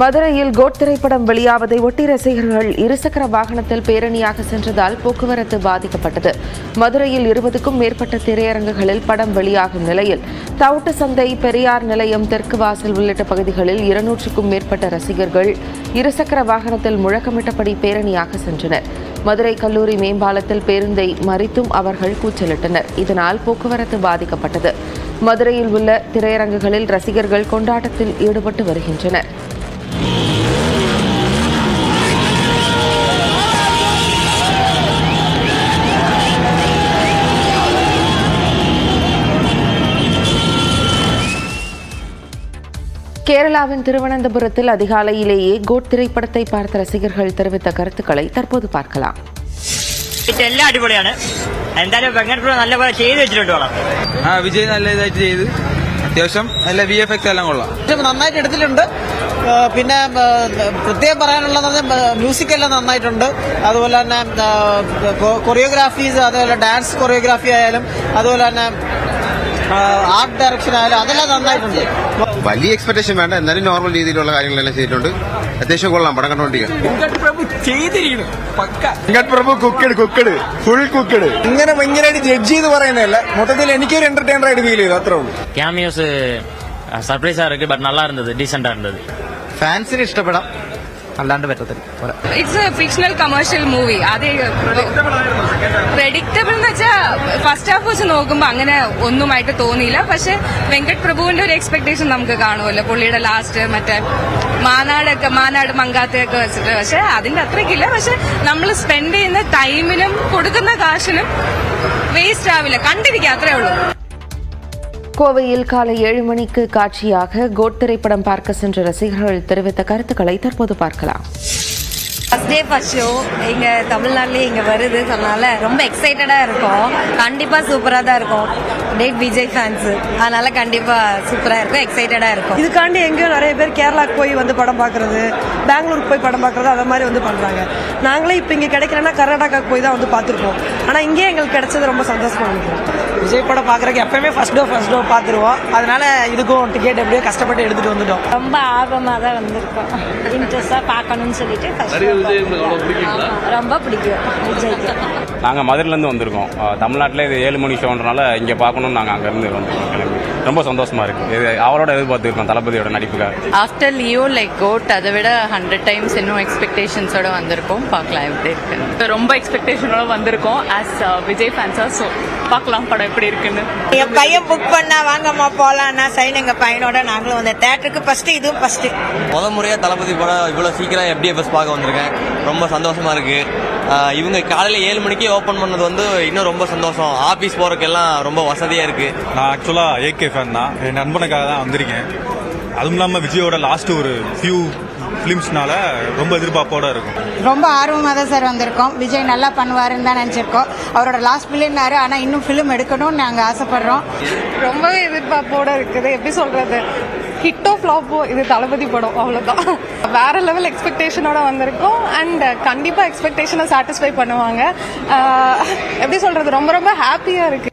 மதுரையில் கோட் திரைப்படம் வெளியாவதை ஒட்டி ரசிகர்கள் இருசக்கர வாகனத்தில் பேரணியாக சென்றதால் போக்குவரத்து பாதிக்கப்பட்டது. மதுரையில் 20க்கும் மேற்பட்ட திரையரங்குகளில் படம் வெளியாகும் நிலையில் தவுட்டு சந்தை, பெரியார் நிலையம், தெற்கு வாசல் உள்ளிட்ட பகுதிகளில் 200க்கும் மேற்பட்ட ரசிகர்கள் இருசக்கர வாகனத்தில் முழக்கமிட்டபடி பேரணியாக சென்றனர். மதுரை கல்லூரி மேம்பாலத்தில் பேருந்தை மறித்தும் அவர்கள் கூச்சலிட்டனர். இதனால் போக்குவரத்து பாதிக்கப்பட்டது. மதுரையில் உள்ள திரையரங்குகளில் ரசிகர்கள் கொண்டாட்டத்தில் ஈடுபட்டு வருகின்றனர். கேரளாவின் திருவனந்தபுரத்தில் அதிகாலையிலேயே கோட் திரைப்படத்தை பார்த்த ரசிகர்கள் தெரிவித்த கருத்துக்களை தற்போது பார்க்கலாம். എല്ലാം അടിപൊളിയാണ്. എന്തായാലും വെങ്കടപുരം നല്ലപോലെ ചെയ്തു വെച്ചിട്ടുണ്ട്. വിജയ് നല്ല ഇതായിട്ട് ചെയ്ത് അത്യാവശ്യം നല്ല VFX എല്ലാം കൊള്ളാം. നന്നായിട്ട് എടുത്തിട്ടുണ്ട്. പിന്നെ പ്രത്യേകം പറയാനുള്ളത് മ്യൂസിക് എല്ലാം നന്നായിട്ടുണ്ട്. അതുപോലെ തന്നെ കൊറിയോഗ്രാഫീസ്, അതുപോലെ ഡാൻസ് കൊറിയോഗ്രാഫി ആയാലും അതുപോലെ തന്നെ ആർട്ട് ഡയറക്ഷൻ ആയാലും അതെല്ലാം നന്നായിട്ടുണ്ട്. വലിയ എക്സ്പെക്ടേഷൻ വേണ്ട, എന്നാലും നോർമൽ രീതിയിലുള്ള കാര്യങ്ങളെല്ലാം ചെയ്തിട്ടുണ്ട്. അത്യാവശ്യം കൊള്ളാം പടം കണ്ടോണ്ടിരിക്കുക. ഇങ്ങനെ ഭയങ്കരമായിട്ട് ജഡ്ജ് ചെയ്ത് പറയുന്നതല്ല, മൊത്തത്തിൽ എനിക്കൊരു എന്റർടൈനർ ആയിട്ട് ഫീൽ ചെയ്തു, അത്രേ ഉള്ളൂ. கேமியோஸ் സർപ്രൈஸா இருக்கு, பட் நல்லா இருந்தது, டீசென்ட்டா இருந்தது. ഫാൻസിന് ഇഷ്ടപ്പെടാം, അല്ലാണ്ട് പറ്റത്തില്ല. It's A fictional commercial movie. അത് പ്രെഡിക്റ്റബിൾ എന്ന് വെച്ചാൽ ഫസ്റ്റ് ഹാഫ് വെച്ച് നോക്കുമ്പോൾ അങ്ങനെ ഒന്നുമായിട്ട് തോന്നിയില്ല. പക്ഷെ വെങ്കട് പ്രഭുവിന്റെ ഒരു എക്സ്പെക്ടേഷൻ നമുക്ക് കാണുമല്ലോ, പുള്ളിയുടെ ലാസ്റ്റ് മറ്റേ മാനാട് മങ്കാത്തയൊക്കെ വെച്ചിട്ട്. പക്ഷെ അതിന്റെ അത്രയ്ക്കില്ല. പക്ഷെ നമ്മൾ സ്പെൻഡ് ചെയ്യുന്ന ടൈമിനും കൊടുക്കുന്ന കാശിനും വേസ്റ്റ് ആവില്ല, കണ്ടിരിക്കുക, അത്രേ ഉള്ളൂ. கோவையில் காலை 7 மணிக்கு காட்சியாக கோட் திரைப்படம் பார்க்க சென்ற ரசிகர்கள் தெரிவித்த கருத்துக்களை தற்போது பார்க்கலாம். ஃபர்ஸ்ட் டே ஃபர்ஸ்ட் ஷோ இங்க தமிழ்நாட்டிலே இங்க வருது, அதனால ரொம்ப எக்ஸைட்டடா இருக்கும். கண்டிப்பா சூப்பரா தான் இருக்கும். டேட் விஜய் ஃபேன்ஸ், அதனால கண்டிப்பா சூப்பரா இருக்கும், எக்ஸைட்டடா இருக்கும். இதுக்காண்டி எங்கேயும் நிறைய பேர் கேரளாக்கு போய் வந்து படம் பார்க்கறது, பெங்களூருக்கு போய் படம் பார்க்கறது, அதை மாதிரி வந்து பண்றாங்க. நாங்களே இப்போ இங்க கிடைக்கலன்னா கர்நாடகாக்கு போய் தான் வந்து பார்த்துருப்போம். ஆனா இங்கேயே எங்களுக்கு கிடைச்சது ரொம்ப சந்தோஷமா நினைக்கிறோம். விஜய் படம் பாக்குறதுக்கு எப்பவுமே ஃபர்ஸ்ட் டோ பாத்துருவோம். அதனால இதுக்கும் டிக்கெட் எப்படியோ கஷ்டப்பட்டு எடுத்துட்டு வந்துட்டோம். ரொம்ப ஆர்வமா தான் வந்திருக்கோம், இன்ட்ரெஸ்டா பார்க்கணும்னு சொல்லிட்டு. ரொம்ப பிடிக்கும் விஜய்க்கு. நாங்கள் மதுரையிலேருந்து வந்திருக்கோம். தமிழ்நாட்டில் இது 7 மணி ஷோன்றனால இங்கே பார்க்கணும்னு நாங்கள் அங்கேருந்து வந்திருக்கோம். கிளம்பி ரொம்ப சந்தோஷமா இருக்கு. இது அவரோட எதிர்பார்த்துருக்கோம், தளபதியோட நடிப்புக்காக. ஆஃப்டர் லியோ லைக் கோட் அதை விட 100 டைம்ஸ் இன்னும் எக்ஸ்பெக்டேஷன்ஸோட வந்திருக்கோம். பார்க்கலாம் எப்படி இருக்கு. ரொம்ப எக்ஸ்பெக்டேஷனோட வந்திருக்கோம் ஆஸ் விஜய் ஃபேன்ஸா. ஸோ பார்க்கலாம் படம் எப்படி இருக்குன்னு. என் பையன் புக் பண்ணா வாங்கம்மா போலான்னா சைன் எங்க பையனோட நாங்களும் வந்த தேட்டருக்கு ஃபர்ஸ்ட் இதுவும் ஃபர்ஸ்ட். முதல் முறையா தளபதி படம் இவ்வளவு சீக்கிரம் FDFS பார்க்க வந்திருக்கேன். ரொம்ப சந்தோஷமா இருக்கு. இவங்க காலையில 7 மணிக்கு ஓபன் பண்ணது வந்து இன்னும் ரொம்ப சந்தோஷம். ஆபீஸ் போறதுக்கெல்லாம் ரொம்ப வசதியா இருக்கு. நான் ஆக்சுவலா AK ஃபேன் தான். என் நண்பனுக்காக தான் வந்திருக்கேன். அதுவும் இல்லாம விஜயோட லாஸ்ட் ஒரு ஃபியூ ஃபிலிம்ஸ்னால ரொம்ப எதிர்பார்ப்போட இருக்கும். ரொம்ப ஆர்வமாக தான் சார் வந்திருக்கோம். விஜய் நல்லா பண்ணுவாருன்னு தான் நினைச்சிருக்கோம். அவரோட லாஸ்ட் பில்லியனாரு, ஆனா இன்னும் ஃபிலிம் எடுக்கணும்னு நாங்க ஆசைப்படுறோம். ரொம்பவே எதிர்பார்ப்போட இருக்குது. எப்படி சொல்றது, ஹிட்டோ ஃப்ளாப்போ இது தளபதி படம், அவ்வளோதான். வேற லெவல் எக்ஸ்பெக்டேஷனோட வந்திருக்கோம். அண்ட் கண்டிப்பா எக்ஸ்பெக்டேஷனை சாட்டிஸ்ஃபை பண்ணுவாங்க. எப்படி சொல்றது, ரொம்ப ரொம்ப ஹாப்பியா இருக்கு.